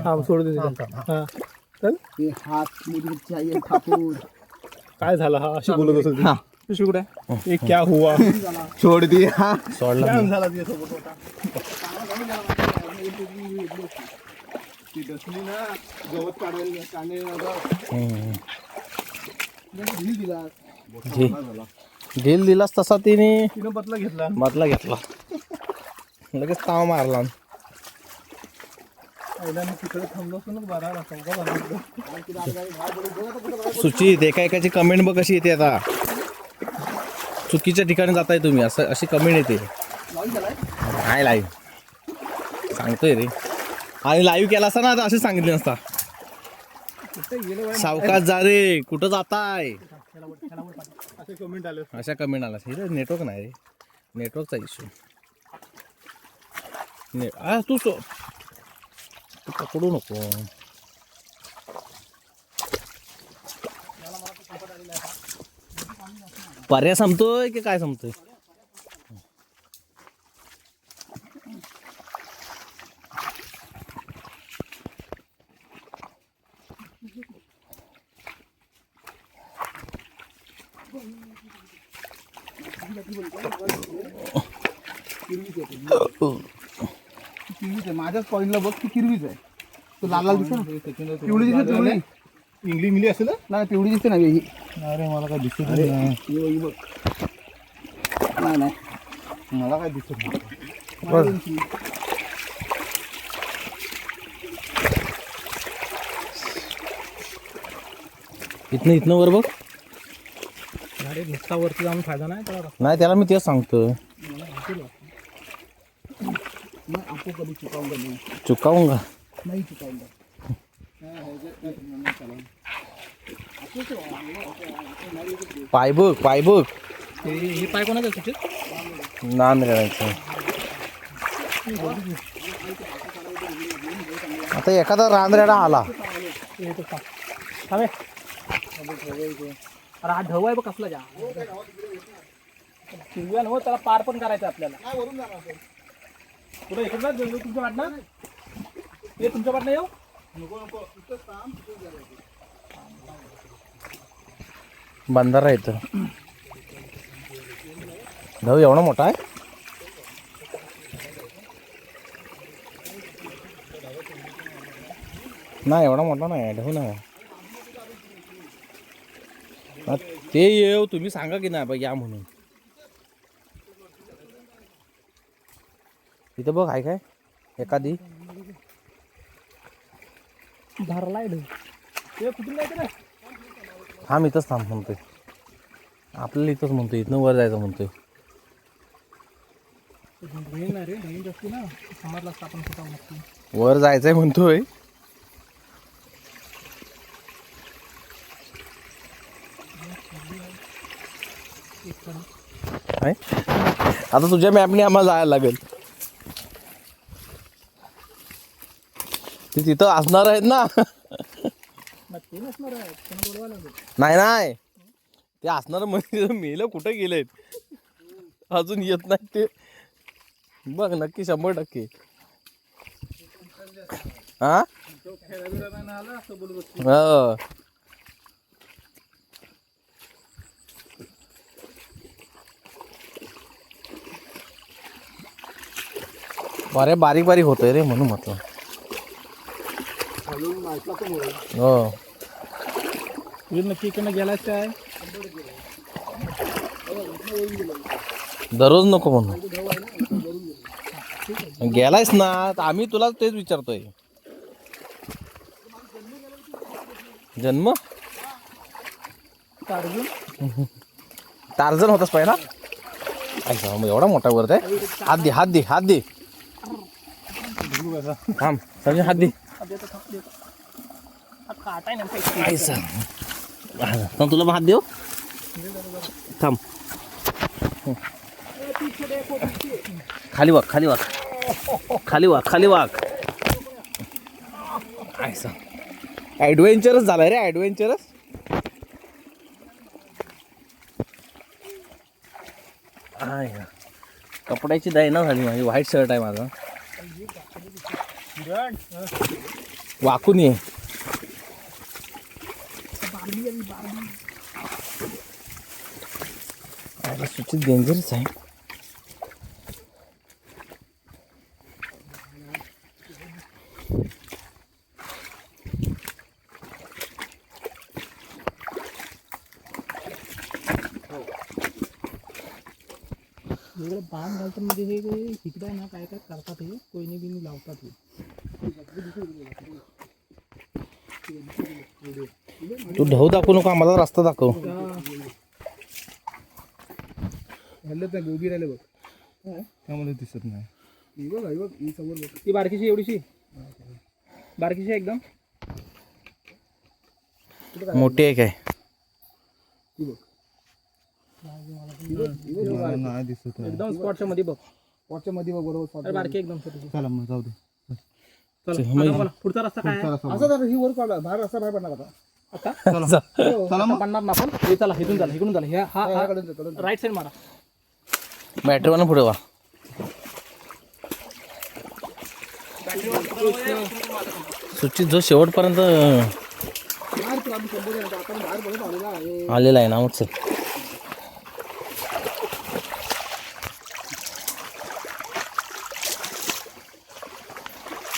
हा सोड दे हात मुझे चाहिए ठाकुर काय झालं हा अशी बोलत असेल ती. पिशवी कुठे ये क्या हुआ छोड़ दिया सोडला काय मी. झाला तिच्यासोबत होता ती डसली ना गवत काढायला हम्म. दिला ढील दिलास तसा तिने तिनं बदला घेतला बदला घेतला लगेच ताव मारला तिकडे थांबलो असतो ना बारा सुचित एका एकाची कमेंट बघ कशी येते आता चुकीच्या ठिकाणी जाताय तुम्ही असं अशी कमेंट येते नाही लाईव्ह सांगतोय रे आणि लाईव्ह केला असता ना तर असे सांगितले नसता सावकाश जा रे कुठं जाताय असे कमेंट आले अशा कमेंट आला हे नेटवर्क नाही रे नेटवर्कचा इश्यू तू तू पकडू नको पर्याय संपतोय की काय संपतोय किरवीच आहे माझ्याच पॉईंटला बघ ती किरवीच आहे तो लाल लाल दिसतो ना पिवळी दिसत पिवळी इंग्लिश मिली असेल ना, पिवळी दिसते ना ही. अरे मला काय दिसत अरे नाही. ही बघ. नाही नाही मला काय दिसत नाही. इथनं वर बघ. गाडी नुसता वरती जाऊन फायदा नाही त्याला. नाही त्याला मी तेच सांगतो. मैं आपको कभी चुकाऊंगा नहीं. चुकाऊंगा. नहीं चुकाऊंगा. पाय बघ. हे पाय कोणाचं सुचित? नांदगाड्याचं. आता एखादा रानरेडा आला. अरे हा ढव आहे बघ कसला जा. शिवया नव्ह त्याला पार पण करायचं आपल्याला. पुढे इकडनं तुमच्या वाटणार हे तुमच्या वाटणं येऊ. बंधारा इथं. ढव एवढा मोठा आहे. नाही एवढा मोठा नाही ढव नाही. ते येऊ तुम्ही सांगा की नाही बघ या म्हणून. इथं बघ आहे काय एखादी. धरलाय ढव. ते कुठून जायचं ना. थांब इथंच थांब म्हणतोय. आपल्याला इथंच म्हणतोय. इथनं वर जायचं म्हणतोय. ड्रेन आहे रे. ड्रेन जास्ती ना समजला आपण कुठं नक्की. वर जायचंय म्हणतोय. आता तुझ्या मॅपने आम्हाला जायला लागेल. ते तिथं असणार आहेत ना. नक्की नसणार आहे. त्यांना बोलवायला लागेल. नाही ते असणार म्हणजे मेलं कुठे गेलेत अजून येत नाही ते. बघ नक्की 100%. हा हो. अरे बारीक होतोय रे म्हणून म्हटलं. हो तुझं नक्की इकडनं गेलाच काय. दररोज नको म्हणून गेलायस ना. तर आम्ही तुला तेच विचारतोय. जन्म टार्झन होतास पहिला. मग एवढा मोठा वरत आहे. हात दे थांब संजय हात दे. तुला हात देऊ थांब. खाली वाक. ॲडव्हेंचरस झालाय रे. ॲडव्हेंचरस. कपड्याची दायना झाली माझी. व्हाईट शर्ट आहे माझा. वाकून ये. अरे सुचित डेंजरस आहे. वेगळं बाण घालतात म्हणजे हे इकडे ना काय करतात. हे कोयनी बिनी लावतात. तू ढव दाखवू नको आम्हाला. रस्ता दाखव. हल्लं त्या गोबी राहिले बघ. त्यामध्ये दिसत नाही. ही बघ ही समोर बघ. ती बारकीशी एवढीशी बारकीशी एकदम मोठी आहे काय. ही बघ. नाही दिसत आहे. एकदम स्पॉटच्या मध्ये बघ. पॉटच्या मध्ये बघ बरोबर. अरे बारकी एकदम छोटीशी. चला मग जाऊ दे. चला पुढचा रस्ता काय आहे? असं तर ही वर काढला. बाहेर रस्ता बाहेर पडणार आता. आता चला मग. पडणार ना आपण. हे चला इथून झालं. हा राईट साईड मारा. बॅटरीवाला पुढे वा. सुचित जो शेवटपर्यंत आलेला आहे ना. मग चल.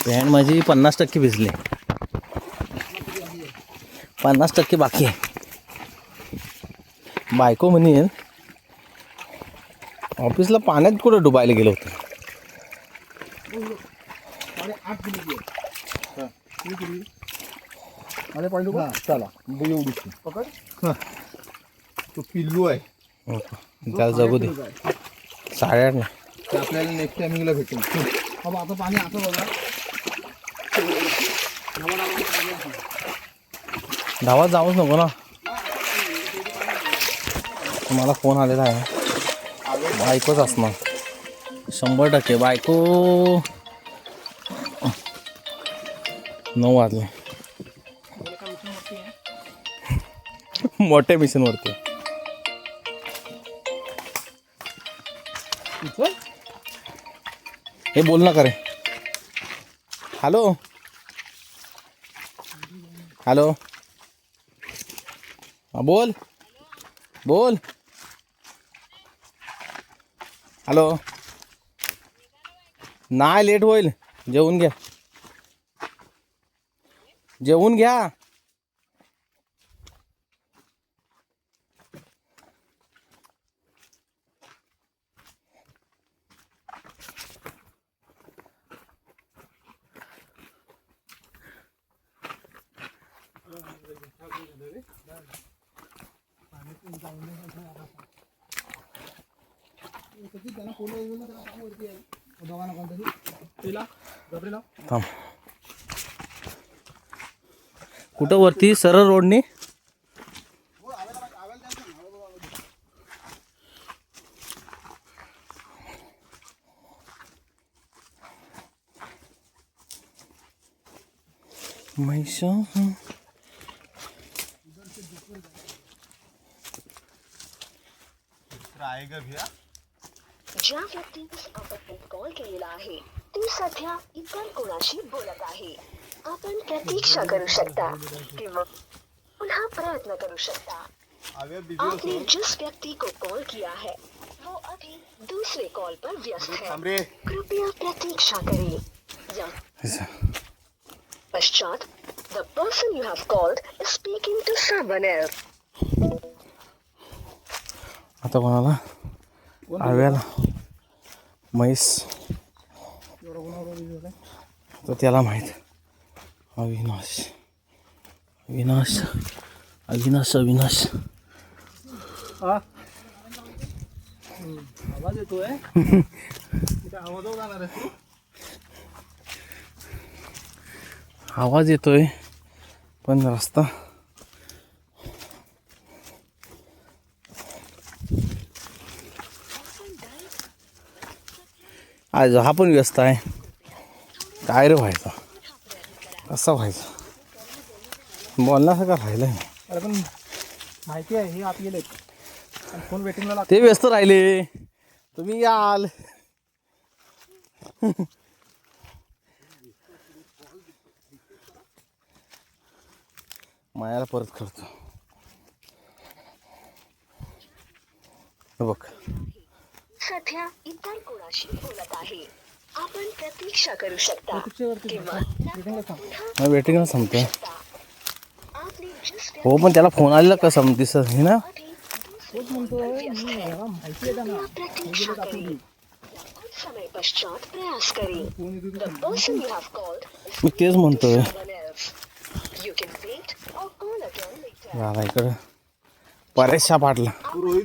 पॅन्ट माझी 50% भिजली. 50% बाकी आहे. बायको म्हणे ऑफिसला पाण्यात कुठं डुबायला गेलो होतं. 8 किलो माझ्या पॉईंट हा चला एवढीच पकड. तो पिल्लू आहे. त्याला जगू दे. 8.5 नाही ते आपल्याला नेक्स्ट टायमिंगला भेटेल. बाबा आता पाणी असं बघा. धावात जाऊच नको ना. मला फोन आलेला आहे. बायकोच असणार 100%. बायको 9 वाजले. मोठ्या मिशनवरती. हे बोल ना करे. हॅलो हॅलो हा बोल बोल. हॅलो. नाही लेट होईल. जेवून घ्या जेवून घ्या. थांब. कुठं वरती सरळ रोडनी. म्हैसा ज्या व्यक्तीस आपण कॉल केलेला आहे ती सध्या इतर कोणाशी बोलत आहे. आपण प्रतीक्षा करू शकता किंवा पुन्हा प्रयत्न करू शकता. आपने जिस व्यक्ति को कॉल किया है वो अभी दूसरे कॉल पर व्यस्त है. कृपया प्रतीक्षा करें. या पश्चात the person you have called is speaking to someone else. आता कोणाला आव्याला म्हैस तर त्याला माहीत. अविनाश अविनाश अविनाश अविनाश. आवाज येतोय. आवाज जाणार आहे तू. आवाज येतोय पण रस्ता आज हा पण व्यस्त आहे. काय रे व्हायचा कसा व्हायचा बोलण्यासारखा राहिलं. अरे पण माहिती आहे हे आत गेले फोन वेटिंगला लागतो. ते व्यस्त राहिले. तुम्ही याल. मायाला परत करतो. बघ सध्या इतर कोणाशी बोलत आहे. आपण प्रतीक्षा करू शकता किंवा मग वेटिंगला सांगतोय. आपने जिस हो पण त्याला फोन आलेला कसं दिसत हे ना. प्रतीक्षा करें. कुछ समय पश्चात प्रयास करें. The person you have called is मी तेच म्हणतोय. someone else. You can wait or call again later. झाला इकडं परेशा पाटला.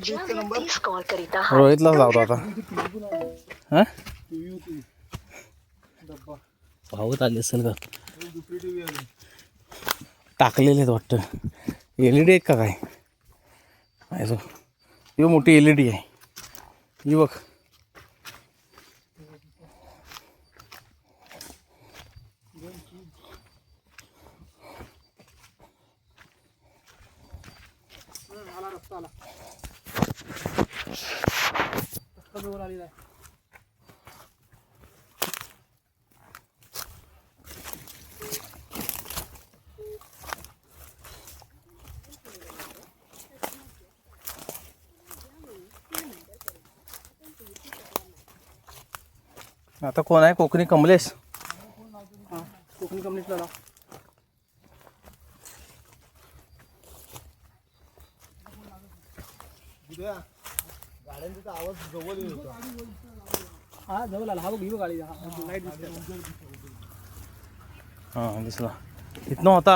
ज्या व्यक्तीस कॉल करीत आहात रोहितलाच लावतो आता. हा पाहत आली असेल का टाकलेले आहेत वाटतं. LED आहेत का काय. ही मोठी LED आहे ही बघ. आता कोण आहे कोकणी कमलेश. कोकणी कंपनीतला हा जवळ आला. हा बघ ही बघ गाडी लाईट दिसते. हा दिसला इथनं होता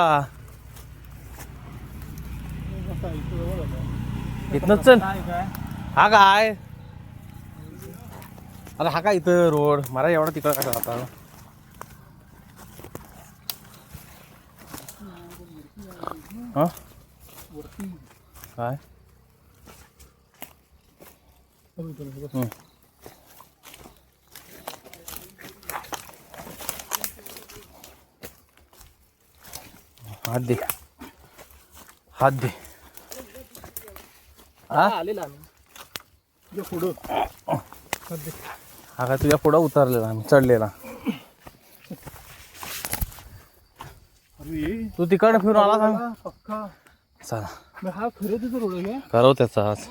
इथनच चल हा काय अरे हा काय इथं रोड मला एवढा तिकडं काय आता हा काय हात दे हात दे हा आलेला आम्ही पुढं हा काय तुझ्या पुढं उतरलेला आम्ही चढलेला तू तिकडं फिरून आला का पक्का चला हा खरं तिथं रोड आहे करव त्याचा आज